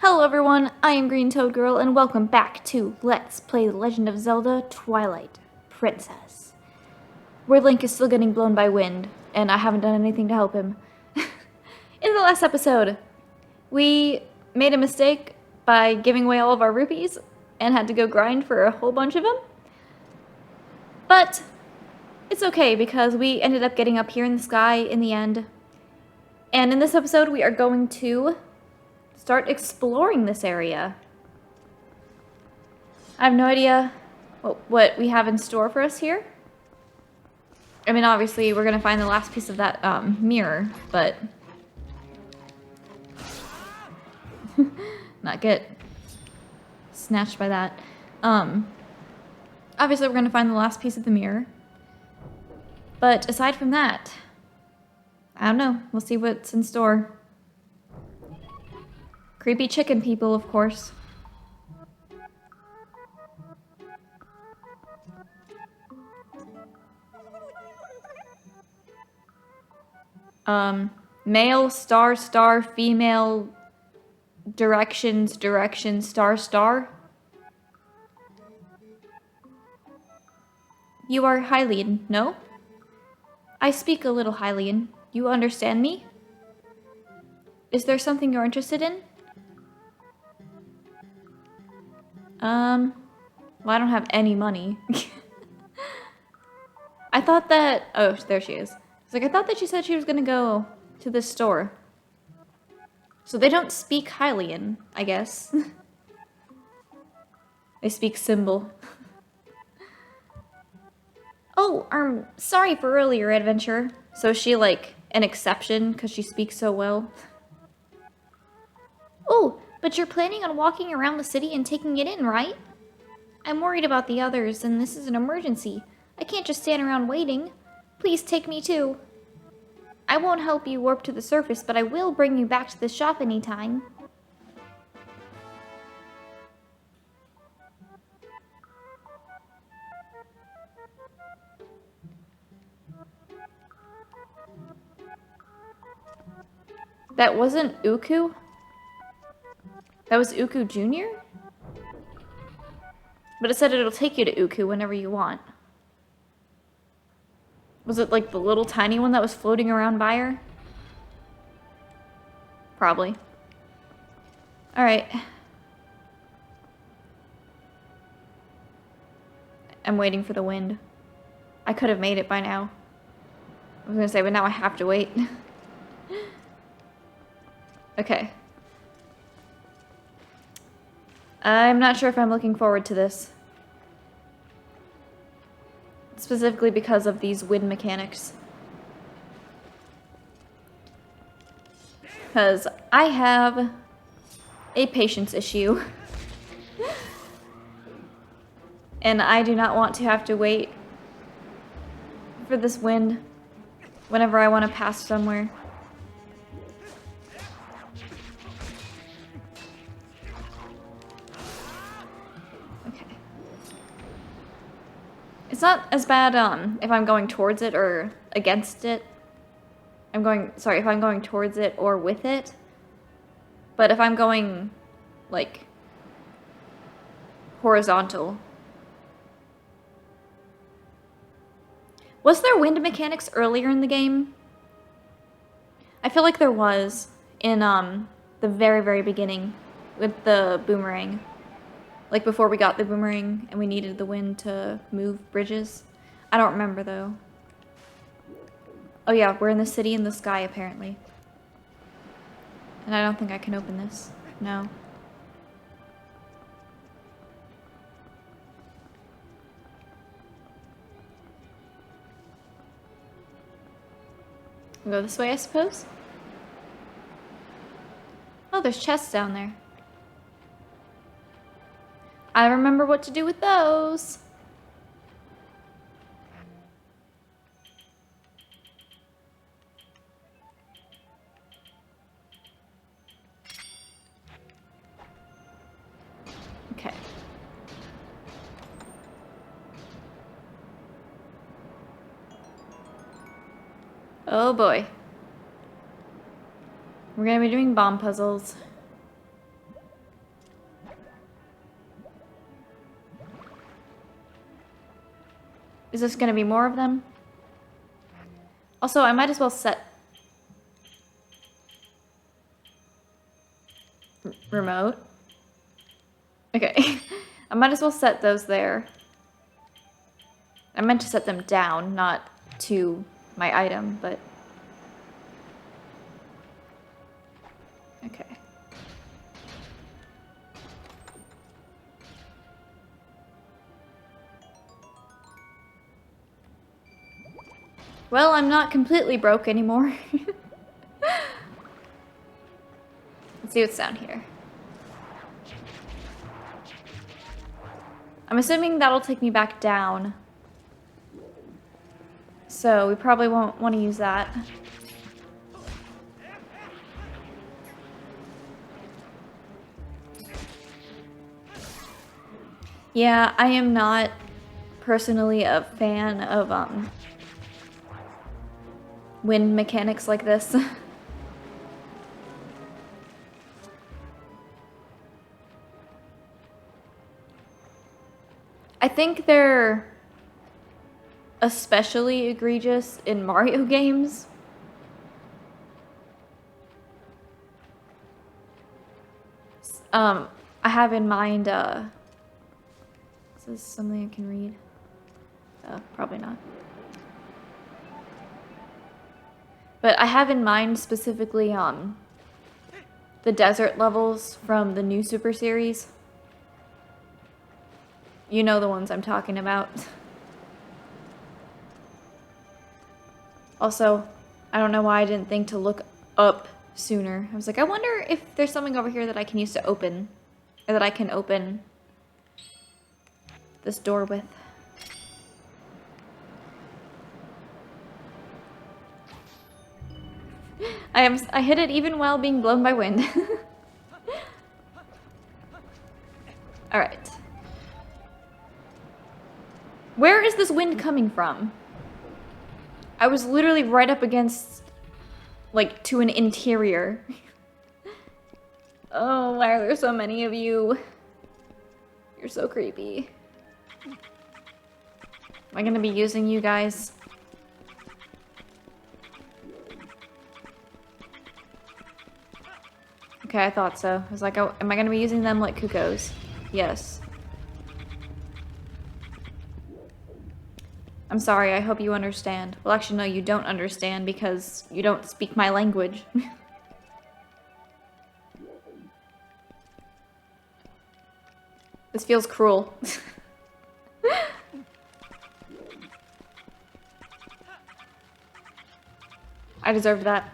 Hello everyone, I am Green Toad Girl and welcome back to Let's Play The Legend of Zelda Twilight Princess. Where Link is still getting blown by wind, and I haven't done anything to help him. In the last episode, we made a mistake by giving away all of our rupees and had to go grind for a whole bunch of them. But it's okay because we ended up getting up here in the sky in the end. And in this episode we are going to start exploring this area. I have no idea what we have in store for us here. I mean, obviously, we're gonna find the last piece of that mirror, but not get snatched by that. Obviously, we're gonna find the last piece of the mirror. But aside from that, I don't know. We'll see what's in store. Creepy chicken people, of course. Male, star, star, female, directions, direction, star, star. You are Hylian, no? I speak a little Hylian. You understand me? Is there something you're interested in? Well, I don't have any money. I thought that... Oh, there she is. It's like, I thought that she said she was gonna go to this store. So they don't speak Hylian, I guess. They speak symbol. Oh, sorry for earlier, adventure. So is she, like, an exception because she speaks so well? Oh, but you're planning on walking around the city and taking it in, right? I'm worried about the others, and this is an emergency. I can't just stand around waiting. Please take me too. I won't help you warp to the surface, but I will bring you back to the shop anytime. That wasn't Uku? That was Uku Jr.? But it said it'll take you to Uku whenever you want. Was it like the little tiny one that was floating around by her? Probably. Alright. I'm waiting for the wind. I could have made it by now. I was gonna say, but now I have to wait. Okay. I'm not sure if I'm looking forward to this. Specifically because of these wind mechanics. Because I have a patience issue. And I do not want to have to wait for this wind whenever I want to pass somewhere. It's not as bad if I'm going towards it or against it. If I'm going towards it or with it. But if I'm going, like, horizontal. Was there wind mechanics earlier in the game? I feel like there was in the very, very beginning with the boomerang. Like before we got the boomerang and we needed the wind to move bridges. I don't remember though. Oh yeah, we're in the city in the sky apparently. And I don't think I can open this. No. We'll go this way, I suppose? Oh, there's chests down there. I remember what to do with those. Okay. Oh boy. We're gonna be doing bomb puzzles. Is this gonna be more of them? Also, I might as well set... remote? Okay. I might as well set those there. I meant to set them down, not to my item, but... okay. Well, I'm not completely broke anymore. Let's see what's down here. I'm assuming that'll take me back down. So we probably won't want to use that. Yeah, I am not personally a fan of wind mechanics like this. I think they're especially egregious in Mario games. I have in mind, is this something I can read? Probably not. But I have in mind specifically, the desert levels from the new Super Series. You know the ones I'm talking about. Also, I don't know why I didn't think to look up sooner. I was like, I wonder if there's something over here that I can use to open, or that I can open this door with. I hit it even while being blown by wind. Alright. Where is this wind coming from? I was literally right up against, like, to an interior. Oh, why are there so many of you? You're so creepy. Am I gonna be using you guys? Okay, I thought so. I was like, oh, am I gonna be using them like cuckoos? Yes. I'm sorry, I hope you understand. Well, actually, no, you don't understand because you don't speak my language. This feels cruel. I deserved that.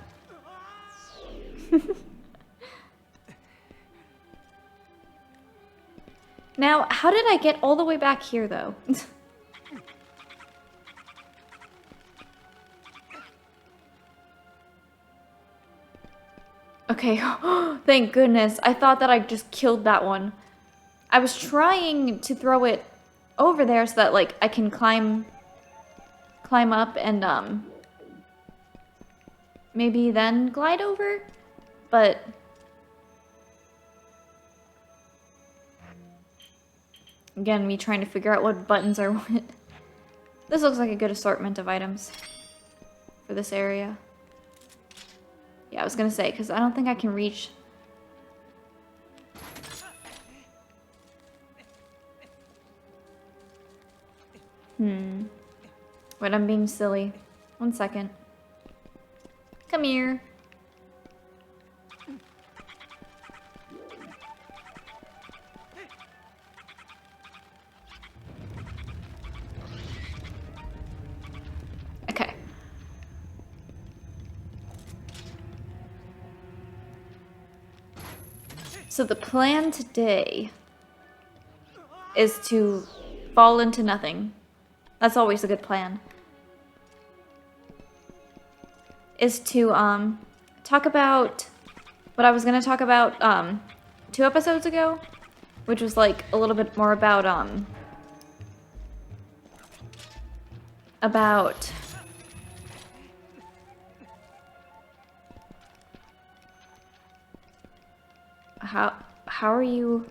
Now, how did I get all the way back here, though? Okay, thank goodness. I thought that I just killed that one. I was trying to throw it over there so that, like, I can climb up and, maybe then glide over? But... again, me trying to figure out what buttons are what. This looks like a good assortment of items for this area. Yeah, I was gonna say, because I don't think I can reach... Wait, I'm being silly. 1 second. Come here. Okay. So the plan today is to fall into nothing. That's always a good plan. Is to talk about what I was gonna talk about 2 episodes ago, which was like a little bit more about how are you?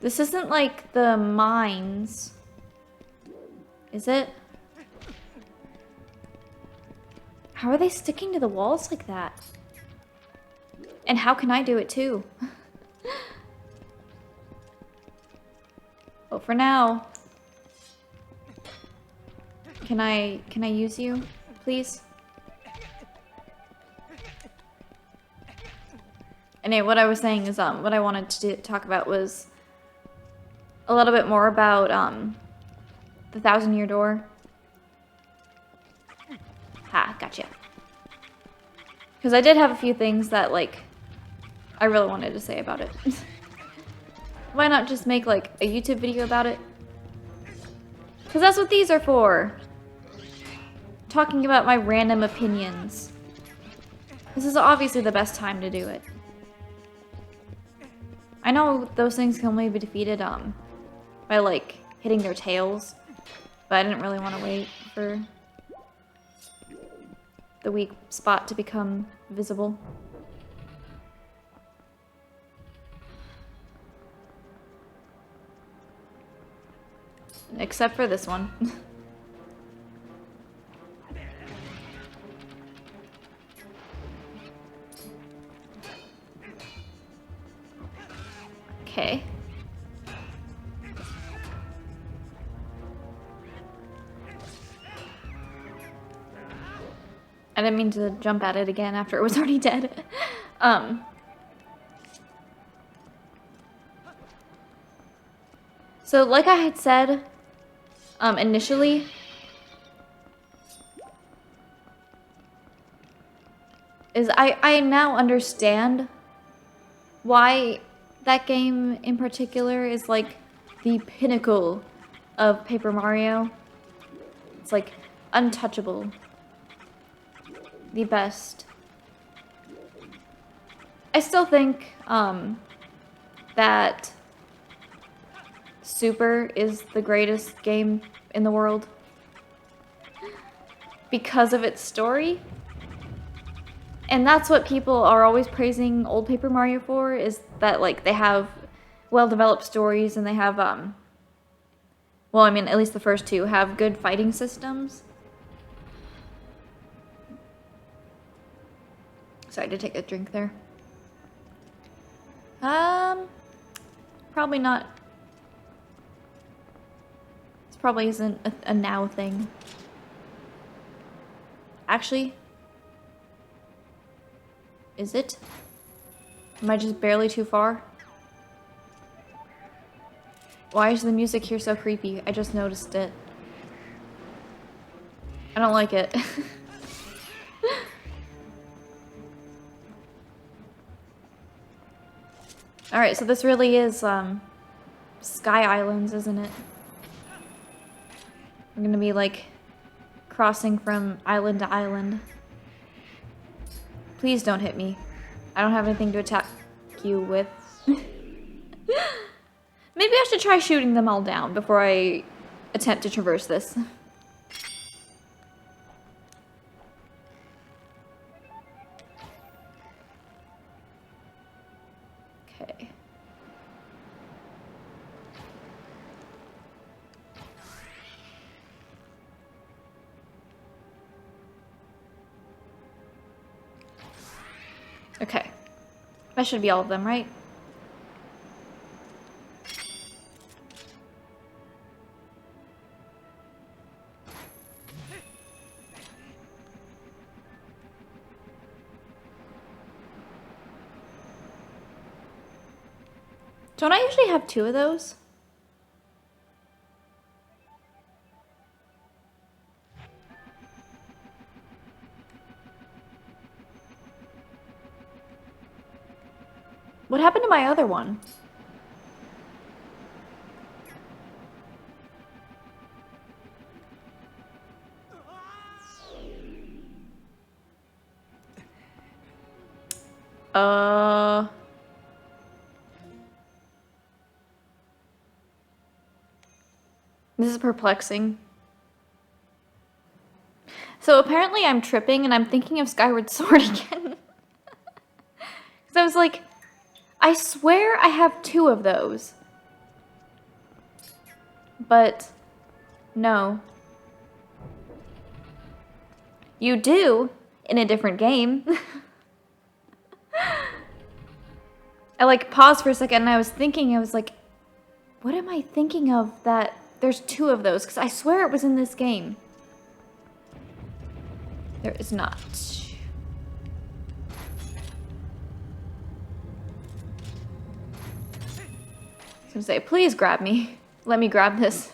This isn't like the mines. Is it? How are they sticking to the walls like that? And how can I do it too? Well, for now. Can I use you, please? Anyway, what I was saying is what I wanted to talk about was a little bit more about the 1,000-Year Door. Ha, gotcha. Because I did have a few things that, like, I really wanted to say about it. Why not just make, like, a YouTube video about it? Because that's what these are for. Talking about my random opinions. This is obviously the best time to do it. I know those things can only be defeated by, like, hitting their tails. But I didn't really want to wait for the weak spot to become visible. Except for this one. Okay. I didn't mean to jump at it again after it was already dead. So like I had said, initially, is I now understand why that game in particular is like the pinnacle of Paper Mario. It's like untouchable. The best. I still think that Super is the greatest game in the world because of its story. And that's what people are always praising old Paper Mario for, is that, like, they have well-developed stories and they have, well, I mean, at least the first two have good fighting systems. Sorry to take a drink there. Probably not. This probably isn't a now thing. Actually, is it? Am I just barely too far? Why is the music here so creepy? I just noticed it. I don't like it. Alright, so this really is, Sky Islands, isn't it? We're gonna be, like, crossing from island to island. Please don't hit me. I don't have anything to attack you with. Maybe I should try shooting them all down before I attempt to traverse this. Okay. Okay. That should be all of them, right? Don't I usually have 2 of those? What happened to my other one? This is perplexing. So apparently I'm tripping and I'm thinking of Skyward Sword again. Because I was like, I swear I have 2 of those. But no. You do in a different game. I like paused for a second and I was like, what am I thinking of that there's two of those? Because I swear it was in this game. There is not. I was gonna say, please grab me. Let me grab this.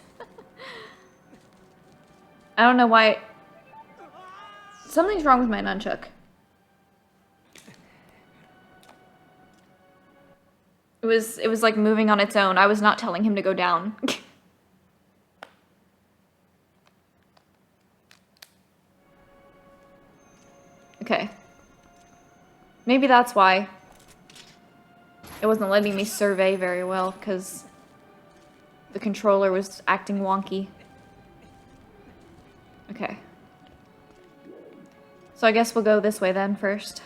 I don't know why. Something's wrong with my nunchuck. It was like moving on its own. I was not telling him to go down. Okay. Maybe that's why it wasn't letting me survey very well, because the controller was acting wonky. Okay. So I guess we'll go this way then first.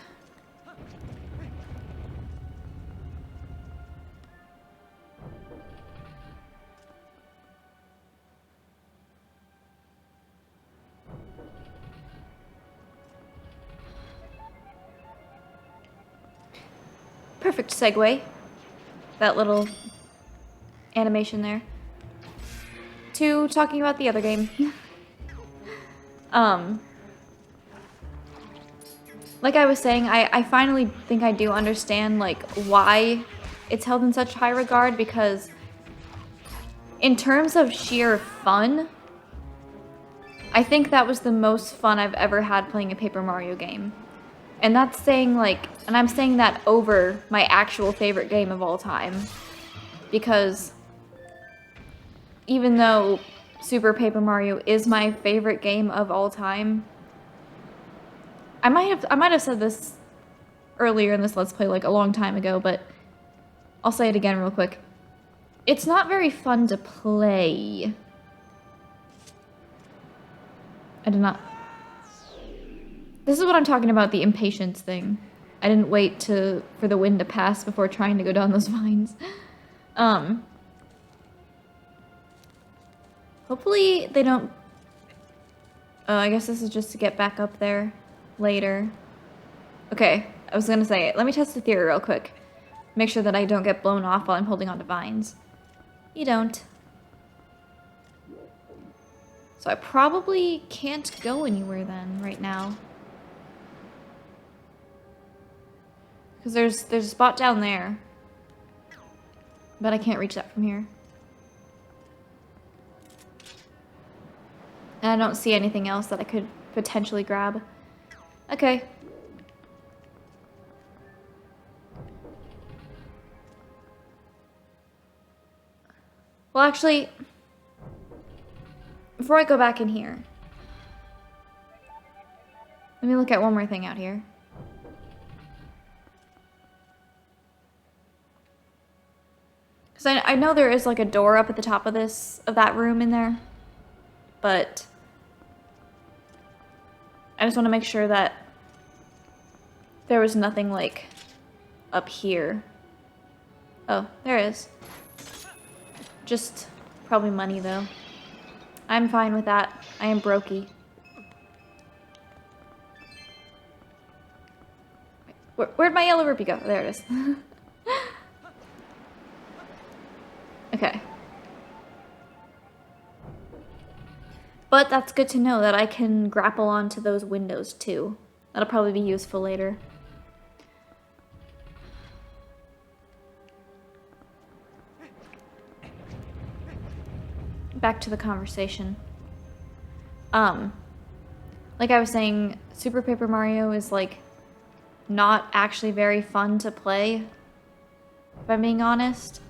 Perfect segue. That little animation there. To talking about the other game. Like I was saying, I finally think I do understand, like, why it's held in such high regard, because in terms of sheer fun, I think that was the most fun I've ever had playing a Paper Mario game. And that's saying, like, and I'm saying that over my actual favorite game of all time. Because even though Super Paper Mario is my favorite game of all time, I might have said this earlier in this Let's Play, like, a long time ago, but I'll say it again real quick. It's not very fun to play. I did not... This is what I'm talking about, the impatience thing. I didn't wait for the wind to pass before trying to go down those vines. Hopefully they don't... I guess this is just to get back up there later. Okay, I was gonna say, let me test the theory real quick. Make sure that I don't get blown off while I'm holding onto vines. You don't. So I probably can't go anywhere then, right now. Because there's a spot down there. But I can't reach that from here. And I don't see anything else that I could potentially grab. Okay. Well, actually, before I go back in here, let me look at one more thing out here. Because I know there is like a door up at the top of that room in there, but I just want to make sure that there was nothing like up here. Oh, there is. Just probably money though. I'm fine with that. I am brokey. Where'd my yellow rupee go? There it is. Okay. But that's good to know that I can grapple onto those windows too. That'll probably be useful later. Back to the conversation. Like I was saying, Super Paper Mario is like not actually very fun to play, if I'm being honest.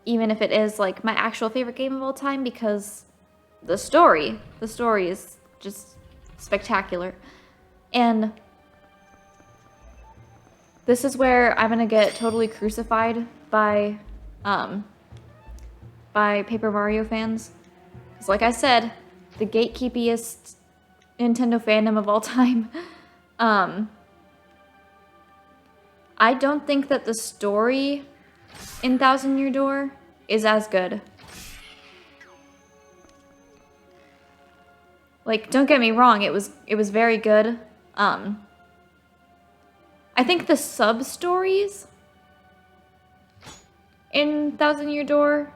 Even if it is like my actual favorite game of all time, because the story is just spectacular. And this is where I'm gonna get totally crucified by Paper Mario fans. Because like I said, the gatekeepiest Nintendo fandom of all time. I don't think that the story in Thousand Year Door is as good. Like, don't get me wrong, it was very good. I think the sub-stories in Thousand Year Door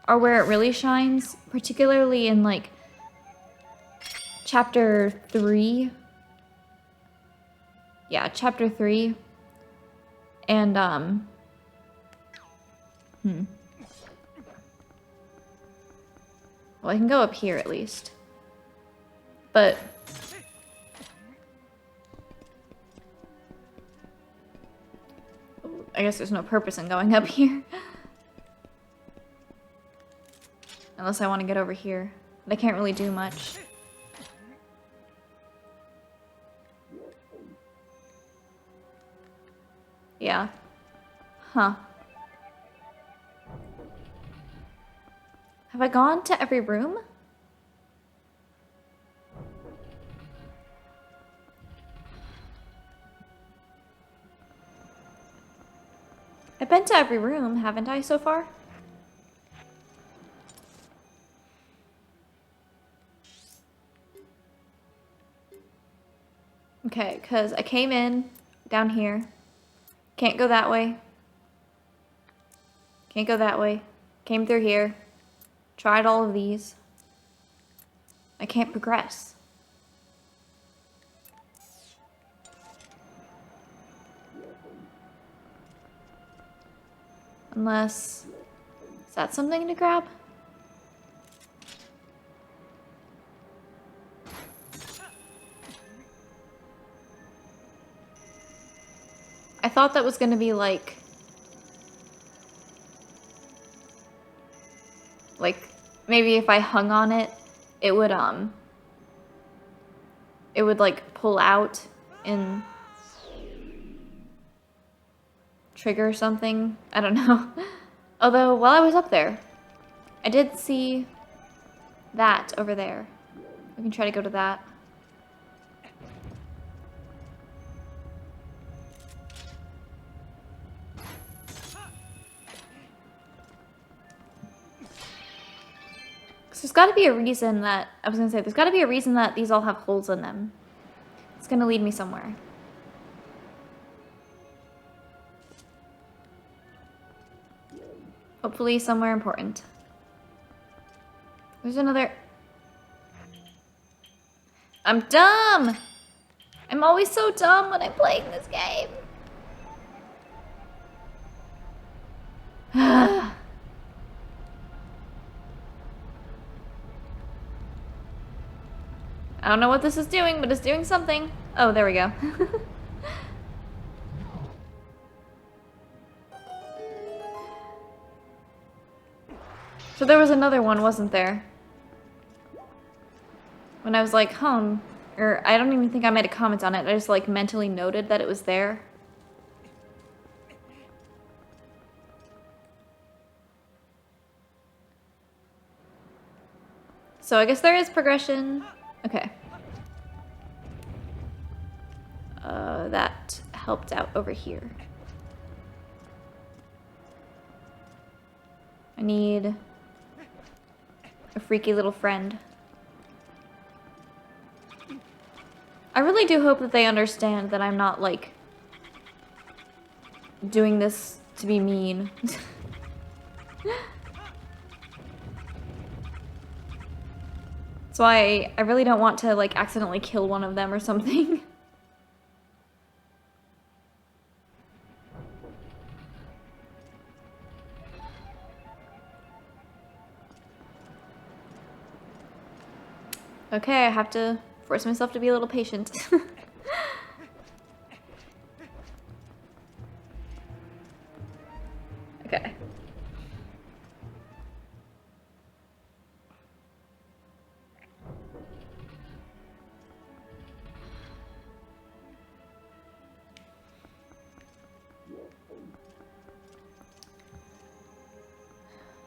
are where it really shines, particularly in, like, Chapter 3. Yeah, Chapter 3. And, Well, I can go up here at least. But... I guess there's no purpose in going up here. Unless I want to get over here. But I can't really do much. Yeah. Huh. Have I gone to every room? I've been to every room, haven't I, so far? Okay, because I came in down here. Can't go that way. Can't go that way. Came through here. Tried all of these. I can't progress. Unless... Is that something to grab? I thought that was gonna be like, maybe if I hung on it, it would like pull out and trigger something. I don't know. Although, while I was up there, I did see that over there. We can try to go to that. There's gotta be a reason that, I was gonna say, there's gotta be a reason that these all have holes in them. It's gonna lead me somewhere. Hopefully somewhere important. There's another... I'm dumb! I'm always so dumb when I'm playing this game. I don't know what this is doing, but it's doing something. Oh, there we go. So there was another one, wasn't there? When I was like, home, or I don't even think I made a comment on it. I just like mentally noted that it was there. So I guess there is progression. Okay. That helped out over here. I need a freaky little friend. I really do hope that they understand that I'm not, like, doing this to be mean. So I really don't want to, like, accidentally kill one of them or something. Okay, I have to force myself to be a little patient. Okay.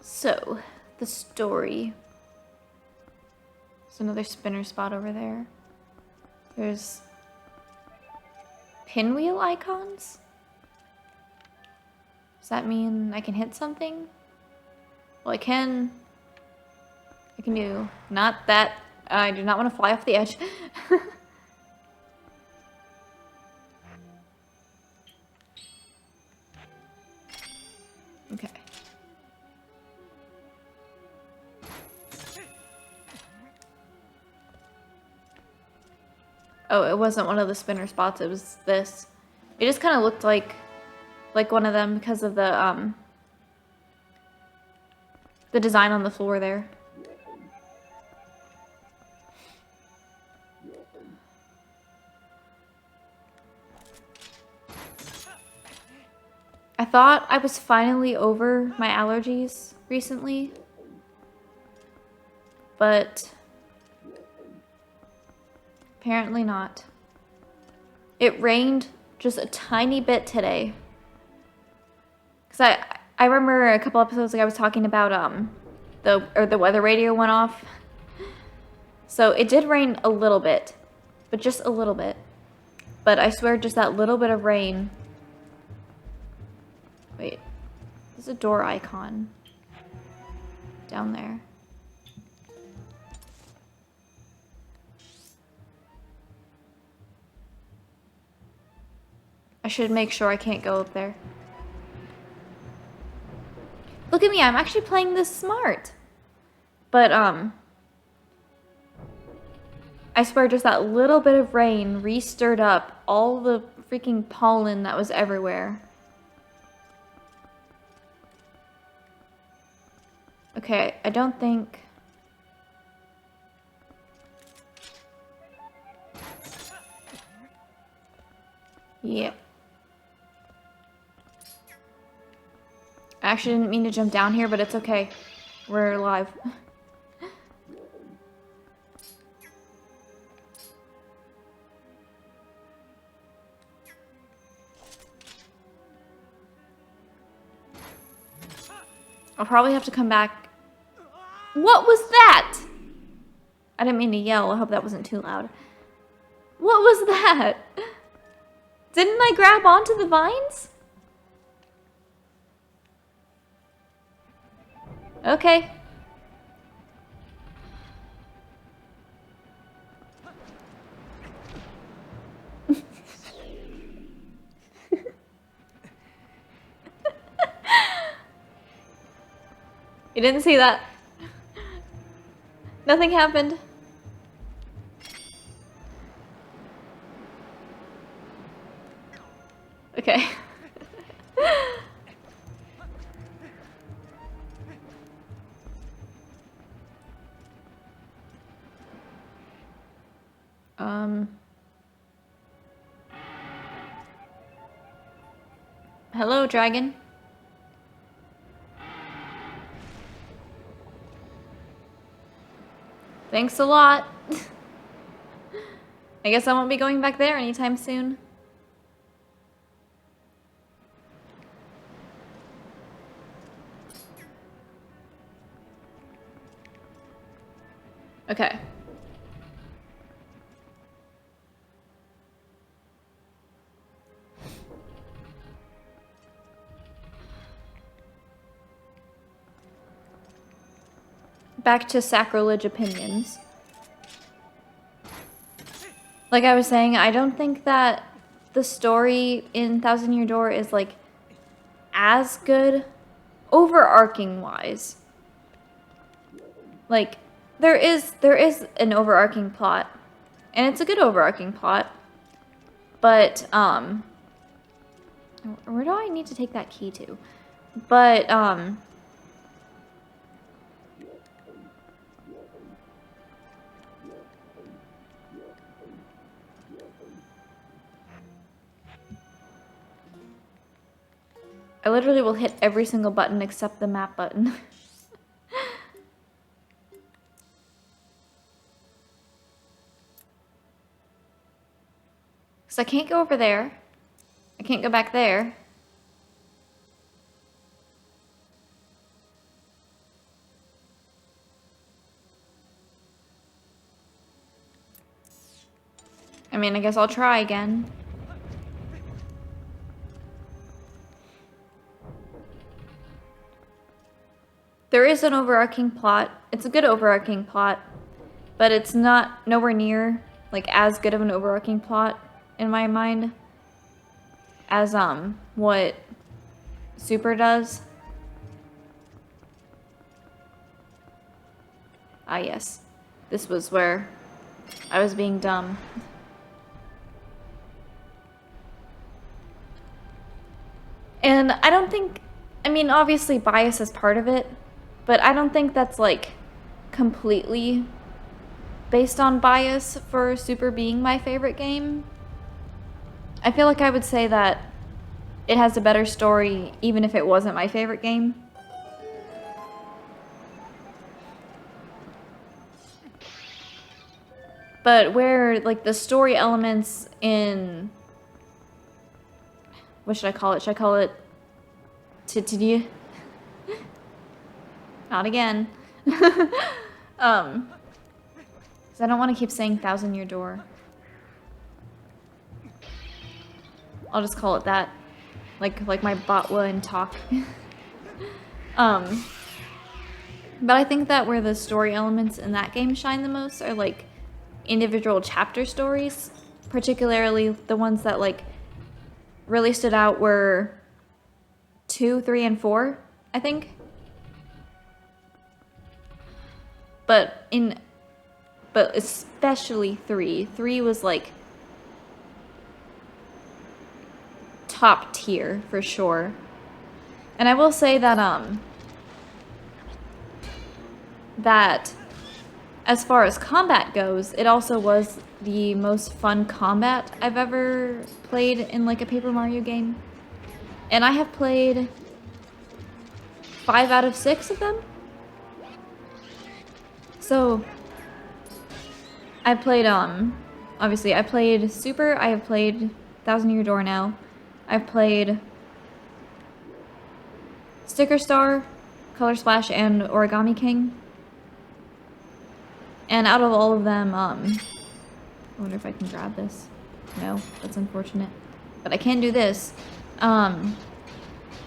So, the story. There's another spinner spot over there. There's pinwheel icons? Does that mean I can hit something? Well, I can do not that. I do not want to fly off the edge. Okay. Oh, it wasn't one of the spinner spots, it was this. It just kind of looked like one of them because of the design on the floor there. I thought I was finally over my allergies recently, but apparently not. It rained just a tiny bit today. Cause I remember a couple episodes ago I was talking about the weather radio went off. So it did rain a little bit, but just a little bit. But I swear just that little bit of rain. Wait, there's a door icon down there. I should make sure I can't go up there. Look at me, I'm actually playing this smart. But, I swear just that little bit of rain re-stirred up all the freaking pollen that was everywhere. Okay, I don't think... Yep. I actually didn't mean to jump down here, but it's okay. We're alive. I'll probably have to come back. What was that? I didn't mean to yell. I hope that wasn't too loud. What was that? Didn't I grab onto the vines? Okay. You didn't see that. Nothing happened. Okay. Hello, dragon. Thanks a lot. I guess I won't be going back there anytime soon. Okay. Back to sacrilege opinions. Like I was saying, I don't think that the story in Thousand Year Door is like as good overarching wise. Like there is an overarching plot, and it's a good overarching plot. But where do I need to take that key to? But I literally will hit every single button except the map button. Because I can't go over there. I can't go back there. I mean, I guess I'll try again. There is an overarching plot. It's a good overarching plot. but it's not nowhere near like as good of an overarching plot in my mind as what Super does. Ah yes, this was where I was being dumb. And I don't think, I mean obviously bias is part of it, but I don't think that's like completely based on bias for Super being my favorite game. I feel like I would say that it has a better story even if it wasn't my favorite game. But where like the story elements in, what should I call it? Should I call it Titidia? Not again. So I don't want to keep saying Thousand Year Door. I'll just call it that. Like my Botwa and talk. But I think that where the story elements in that game shine the most are like individual chapter stories, particularly the ones that like really stood out were 2, 3, and 4, I think. But especially 3. 3 was like top tier for sure. And I will say that that as far as combat goes, it also was the most fun combat I've ever played in like a Paper Mario game. And I have played 5 out of 6 of them. So I played obviously I played Super, I have played Thousand Year Door now. I've played Sticker Star, Color Splash, and Origami King. And out of all of them, I wonder if I can grab this. No, that's unfortunate. But I can do this. Out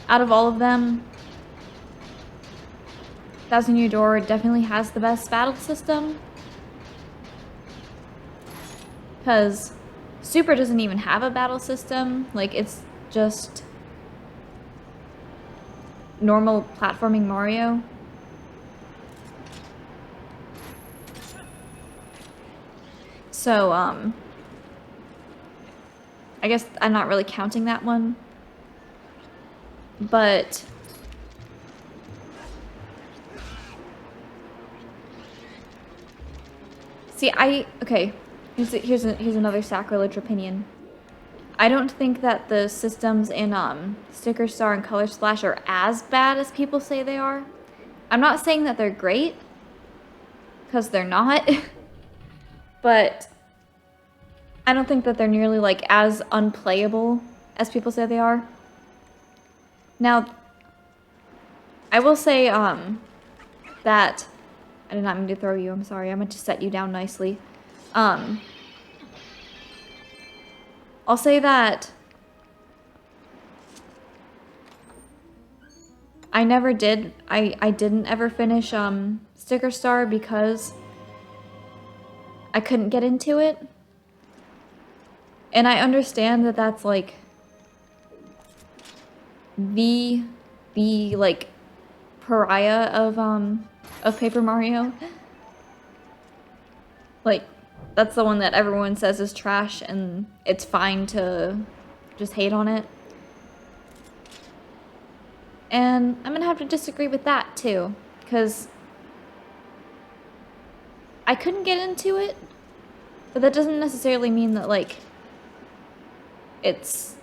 of all of them, Thousand Year Door definitely has the best battle system. Because Super doesn't even have a battle system. Like, it's just normal platforming Mario. So, I guess I'm not really counting that one. But see, okay, here's another sacrilege opinion. I don't think that the systems in Sticker Star and Color Splash are as bad as people say they are. I'm not saying that they're great, because they're not. But I don't think that they're nearly like as unplayable as people say they are. Now, I will say that I did not mean to throw you. I'm sorry. I meant to set you down nicely. I'll say that I never did. I didn't ever finish Sticker Star because I couldn't get into it. And I understand that that's like the like pariah of Paper Mario. Like, that's the one that everyone says is trash, and it's fine to just hate on it. And I'm gonna have to disagree with that too, because I couldn't get into it, but that doesn't necessarily mean that like it's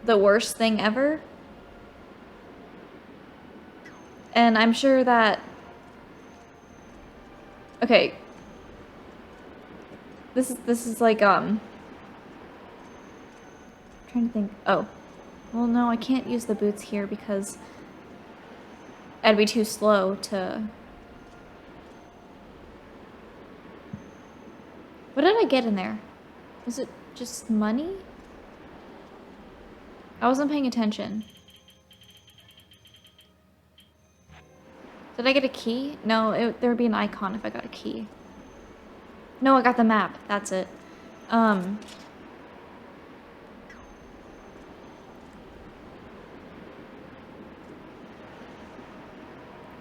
the worst thing ever. And I'm sure that, okay, this is like trying to think. Oh, well, no, I can't use the boots here because I'd be too slow to. What did I get in there? Was it just money? I wasn't paying attention. Did I get a key? No, there would be an icon if I got a key. No, I got the map. That's it.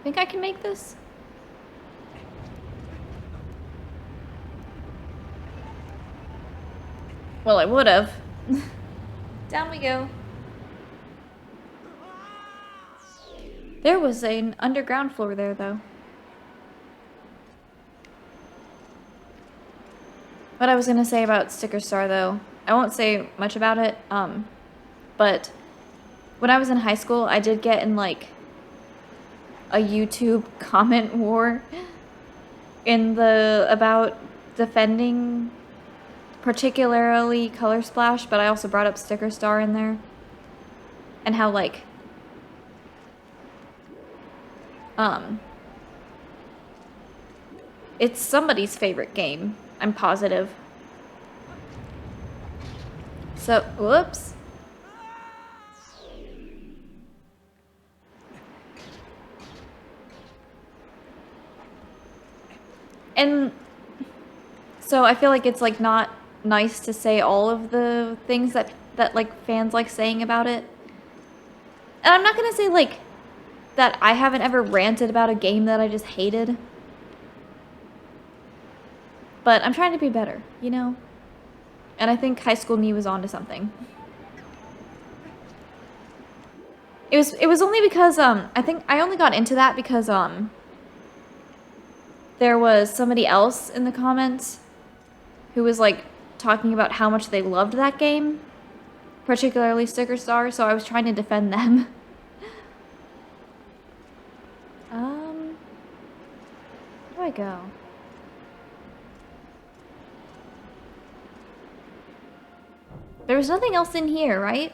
Think I can make this? Well, I would've. Down we go. There was an underground floor there, though. What I was gonna say about Sticker Star, though, I won't say much about it, but when I was in high school, I did get in, like, a YouTube comment war about defending particularly Color Splash, but I also brought up Sticker Star in there. And how, like, it's somebody's favorite game, I'm positive. So, whoops. And so I feel like it's like not nice to say all of the things that like fans like saying about it. And I'm not gonna say like that I haven't ever ranted about a game that I just hated. But I'm trying to be better, you know? And I think High School Me was onto something. It was only because I think I only got into that because there was somebody else in the comments who was like talking about how much they loved that game, particularly Sticker Star, so I was trying to defend them. Where do I go? There was nothing else in here, right?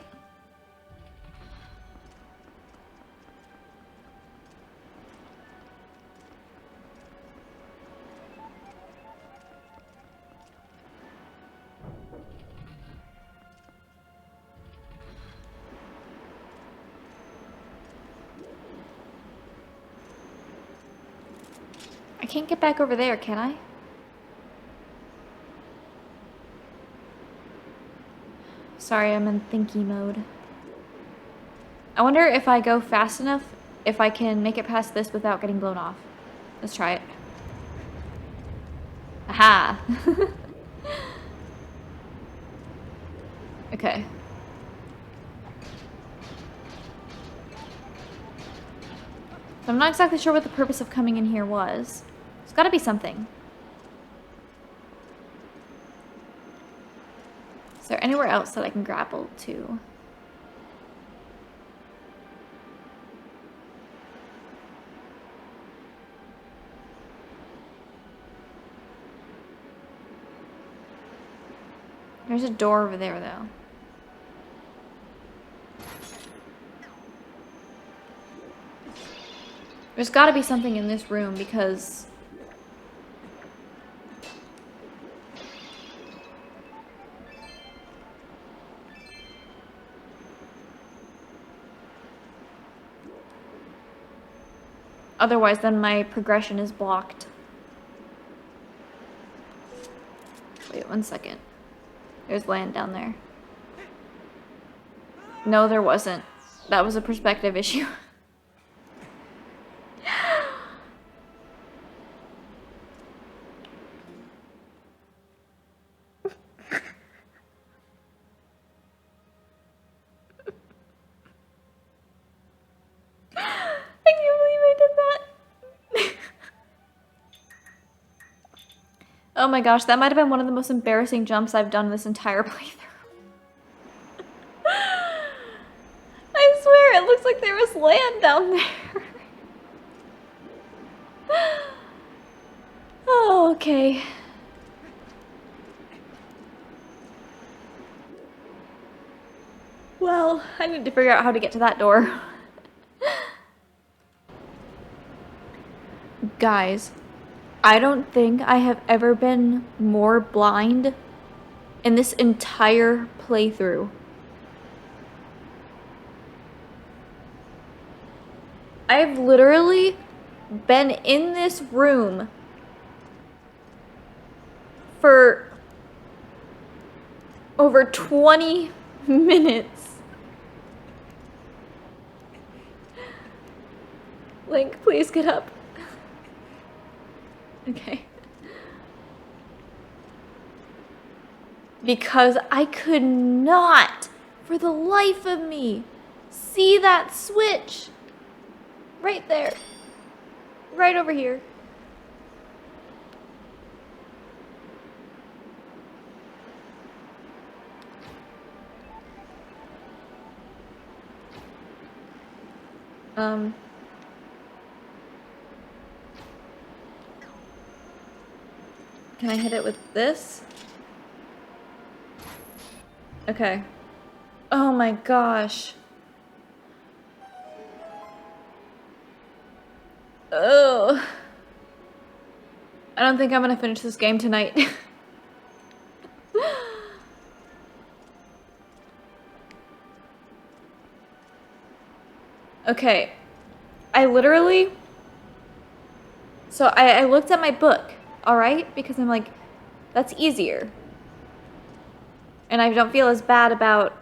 I can't get back over there, can I? Sorry, I'm in thinky mode. I wonder if I go fast enough, if I can make it past this without getting blown off. Let's try it. Aha! Okay. So I'm not exactly sure what the purpose of coming in here was. There's gotta be something. Is there anywhere else that I can grapple to? There's a door over there, though. There's gotta be something in this room because... otherwise, then my progression is blocked. Wait, 1 second. There's land down there. No, there wasn't. That was a perspective issue. Oh my gosh, that might have been one of the most embarrassing jumps I've done this entire playthrough. I swear, it looks like there was land down there. Oh, okay. Well, I need to figure out how to get to that door. Guys, I don't think I have ever been more blind in this entire playthrough. I've literally been in this room for over 20 minutes. Link, please get up. Okay. Because I could not, for the life of me, see that switch. Right there. Right over here. Can I hit it with this? Okay. Oh my gosh. Oh. I don't think I'm gonna finish this game tonight. Okay. I literally... So I looked at my book, alright? Because I'm like, that's easier. And I don't feel as bad about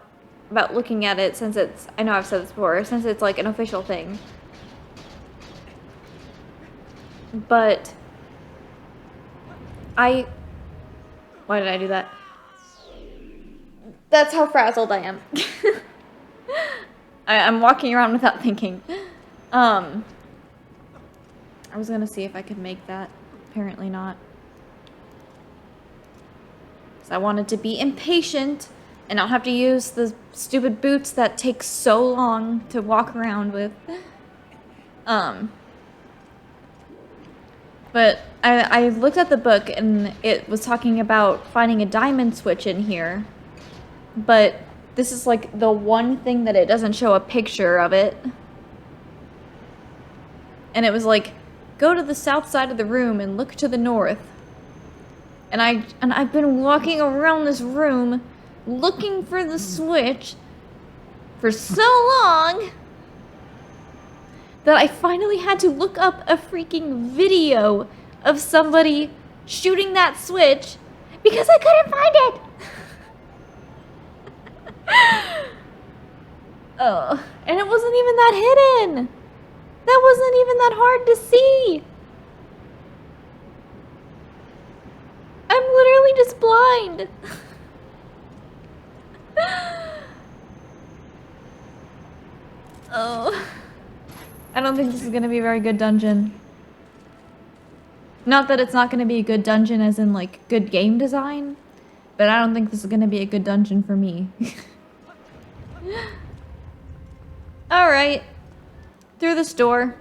looking at it since it's... I know I've said this before, since it's like an official thing. But... Why did I do that? That's how frazzled I am. I'm walking around without thinking. I was gonna see if I could make that. Apparently not. So I wanted to be impatient and not have to use the stupid boots that take so long to walk around with. But I looked at the book and it was talking about finding a diamond switch in here. But this is like the one thing that it doesn't show a picture of it. And it was like, go to the south side of the room and look to the north. And I've been walking around this room looking for the switch for so long that I finally had to look up a freaking video of somebody shooting that switch because I couldn't find it. Oh, and it wasn't even that hidden. That wasn't even that hard to see. I'm literally just blind. Oh. I don't think this is gonna be a very good dungeon. Not that it's not gonna be a good dungeon as in like good game design, but I don't think this is gonna be a good dungeon for me. Alright. Through this door.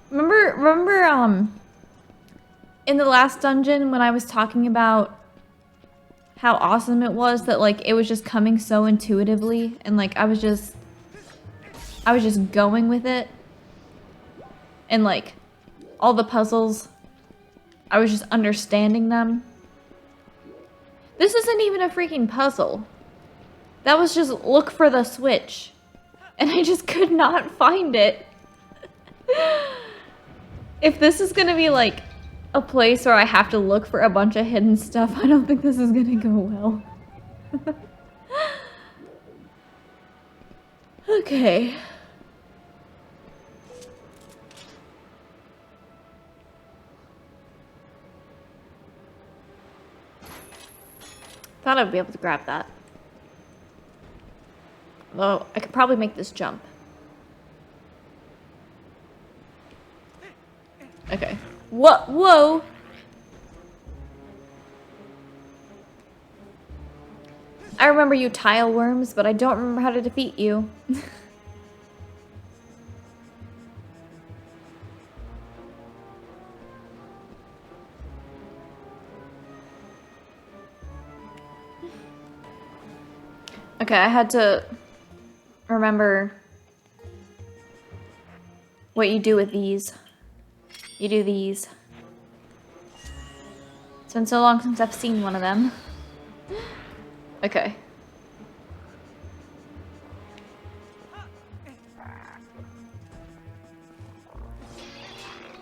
Remember, in the last dungeon when I was talking about how awesome it was that like it was just coming so intuitively and like I was just going with it, and like all the puzzles I was just understanding them. This isn't even a freaking puzzle. That was just look for the switch and I just could not find it. If this is gonna be like a place where I have to look for a bunch of hidden stuff, I don't think this is gonna go well. Okay. Thought I'd be able to grab that. Well, I could probably make this jump. Okay. What? Whoa! I remember you tile worms, but I don't remember how to defeat you. Okay, I had to remember what you do with these. You do these. It's been so long since I've seen one of them. Okay.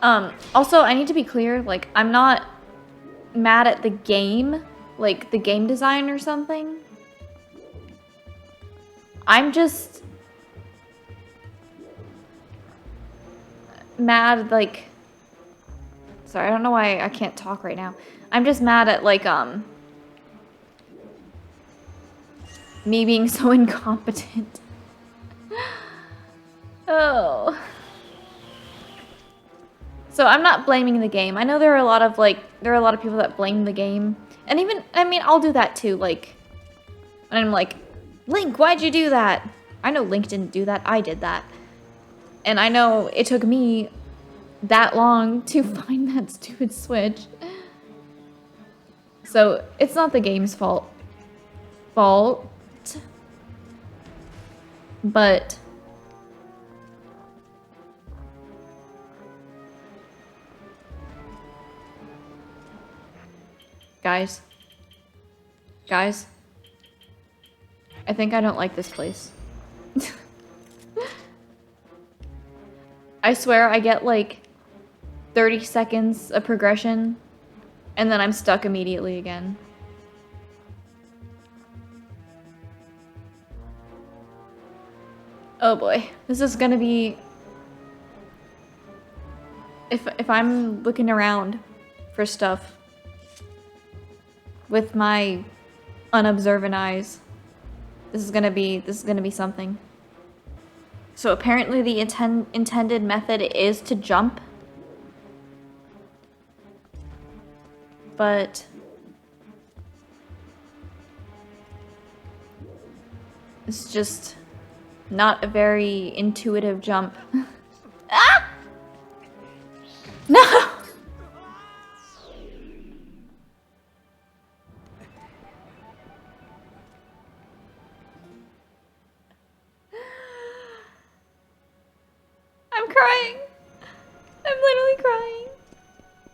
Also, I need to be clear, like, I'm not mad at the game, like, the game design or something. I'm just mad, like... Sorry, I don't know why I can't talk right now. I'm just mad at, like, me being so incompetent. Oh. So I'm not blaming the game. I know there are a lot of, like, people that blame the game. And even, I mean, I'll do that too, like, when I'm like, Link, why'd you do that? I know Link didn't do that, I did that. And I know it took me that long to find that stupid switch. So, it's not the game's fault. But... Guys. I think I don't like this place. I swear I get like 30 seconds of progression and then I'm stuck immediately again. Oh boy, this is gonna be... If I'm looking around for stuff with my unobservant eyes, this is gonna be something. So apparently the intended method is to jump. But it's just not a very intuitive jump. Ah! No! I'm crying. I'm literally crying.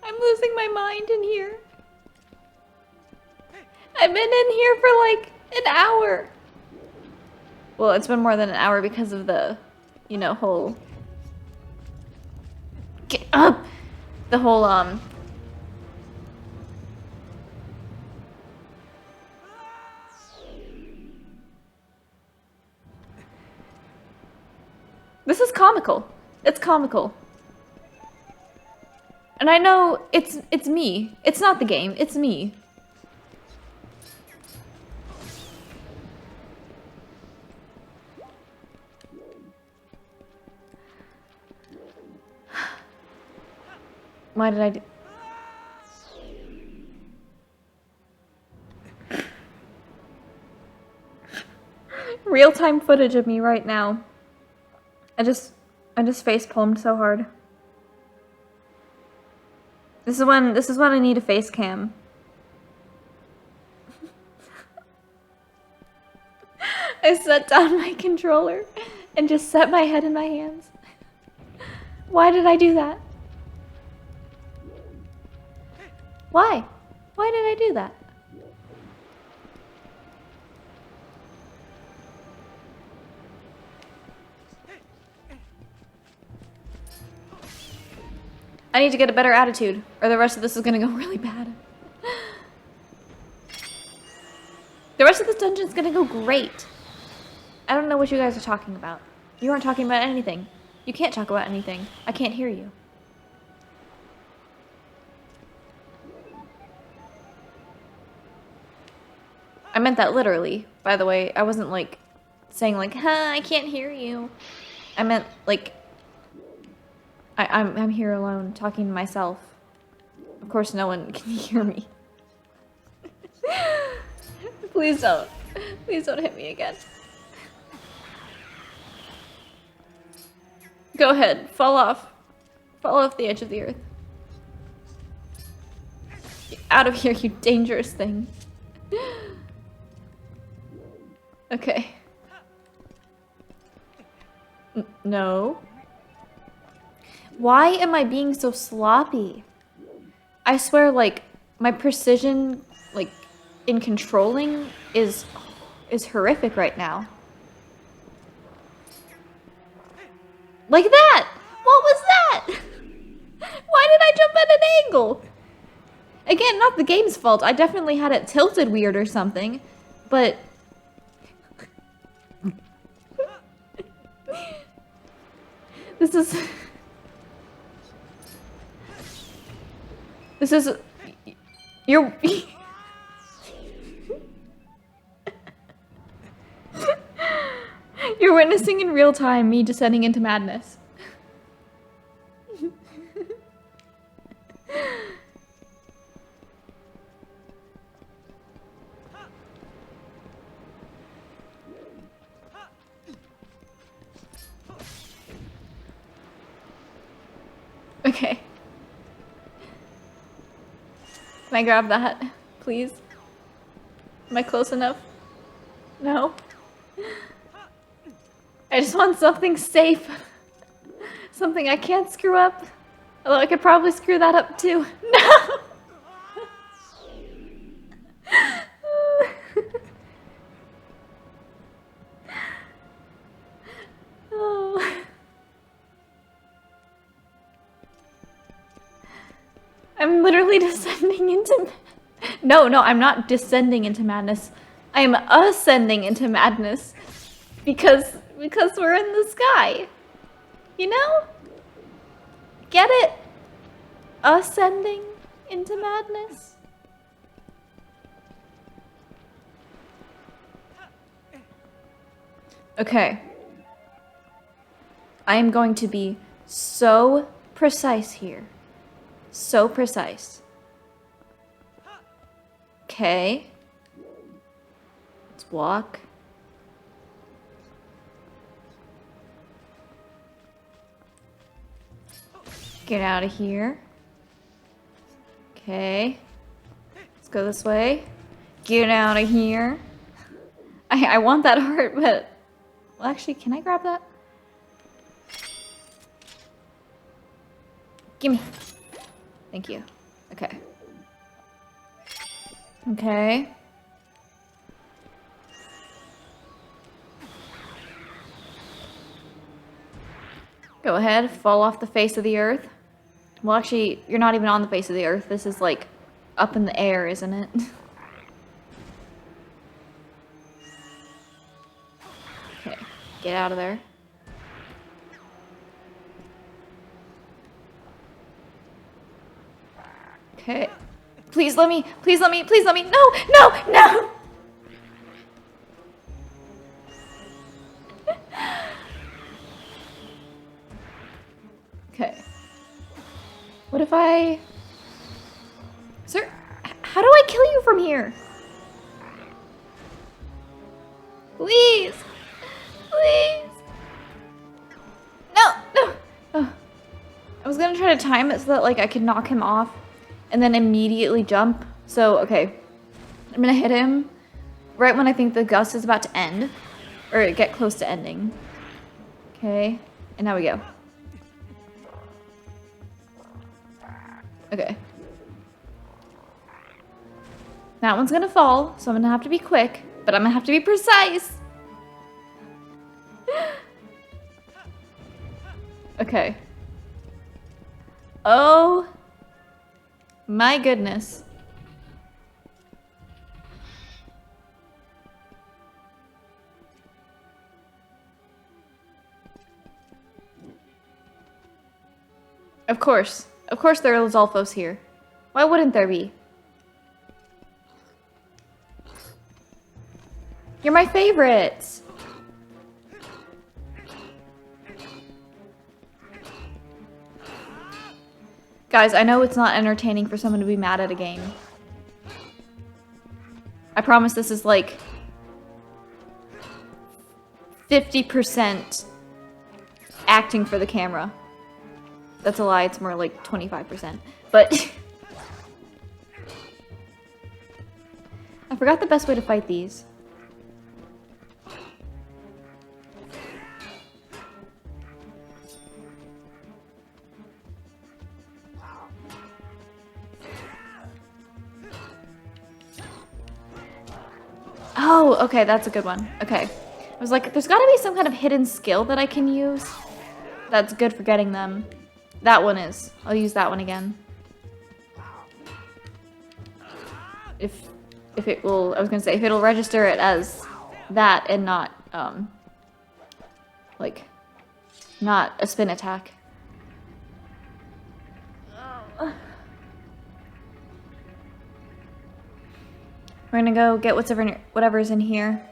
I'm losing my mind in here. I've been in here for like an hour. Well, it's been more than an hour because of the, you know, whole... Get up! The whole, This is comical. It's comical. And I know it's me. It's not the game, it's me. Why did I do... Real-time footage of me right now. I just face-palmed so hard. This is when I need a face cam. I set down my controller and just set my head in my hands. Why did I do that? Why? Why did I do that? I need to get a better attitude, or the rest of this is gonna go really bad. The rest of this dungeon is gonna go great. I don't know what you guys are talking about. You aren't talking about anything. You can't talk about anything. I can't hear you. I meant that literally, by the way. I wasn't like saying like, huh, I can't hear you. I meant like I'm here alone talking to myself. Of course no one can hear me. Please don't. Please don't hit me again. Go ahead, fall off. Fall off the edge of the earth. Get out of here, you dangerous thing. Okay. No. Why am I being so sloppy? I swear, like, my precision, like, in controlling is horrific right now. Like that! What was that? Why did I jump at an angle? Again, not the game's fault. I definitely had it tilted weird or something. But... This is... This is... You're... You're witnessing in real time me descending into madness. Okay. Can I grab that, please? Am I close enough? No? I just want something safe. Something I can't screw up. Although I could probably screw that up too. No! Oh. I'm literally descending into... No, I'm not descending into madness. I am ascending into madness. Because we're in the sky. You know? Get it? Ascending into madness? Okay. I am going to be so precise here. So precise. Okay. Let's walk. Get out of here. Okay. Let's go this way. Get out of here. I want that heart, but... Well, actually, can I grab that? Gimme. Thank you. Okay. Okay. Go ahead, fall off the face of the earth. Well, actually, you're not even on the face of the earth. This is, like, up in the air, isn't it? Okay, get out of there. Okay. Please let me, please let me, please let me. No, no, no! Okay. What if I... Sir, how do I kill you from here? Please! Please! No! No! Oh. I was gonna try to time it so that, like, I could knock him off and then immediately jump. So, okay. I'm gonna hit him right when I think the gust is about to end. Or get close to ending. Okay. And now we go. Okay. That one's gonna fall, so I'm gonna have to be quick, but I'm gonna have to be precise. Okay. Oh my goodness. Of course. Of course there are Zolfos here. Why wouldn't there be? You're my favorites! Guys, I know it's not entertaining for someone to be mad at a game. I promise this is like 50% acting for the camera. That's a lie, it's more like 25%. But I forgot the best way to fight these. Oh, okay, that's a good one. Okay. I was like, there's gotta be some kind of hidden skill that I can use that's good for getting them. That one is. I'll use that one again. If it will, I was gonna say, if it'll register it as that and not, like, not a spin attack. We're gonna go get whatever's in here.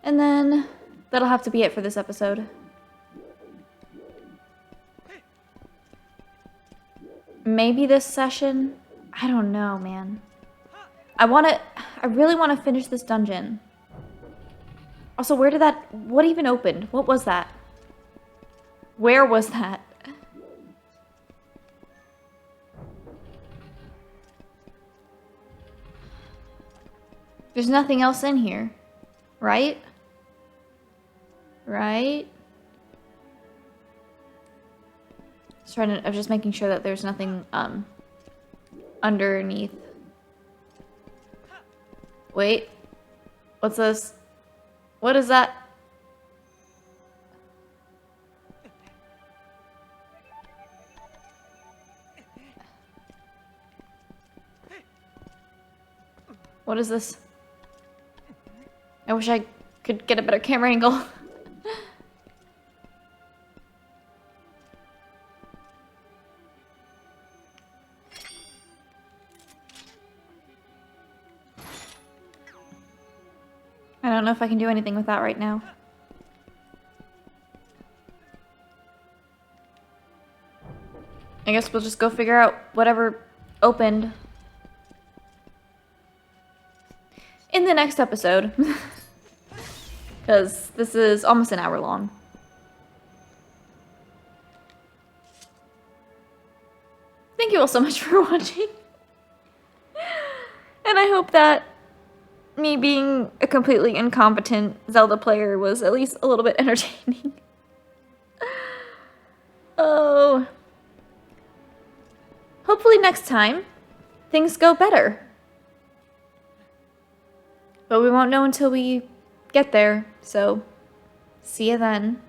And then that'll have to be it for this episode. Maybe this session? I don't know, man. I really want to finish this dungeon. Also, what even opened? What was that? Where was that? There's nothing else in here, right? Right? I was just making sure that there's nothing, underneath. Wait. What's this? What is that? What is this? I wish I could get a better camera angle. I don't know if I can do anything with that right now. I guess we'll just go figure out whatever opened in the next episode. Because this is almost an hour long. Thank you all so much for watching. And I hope that me being a completely incompetent Zelda player was at least a little bit entertaining. Oh. Hopefully next time, things go better. But we won't know until we get there, so see you then.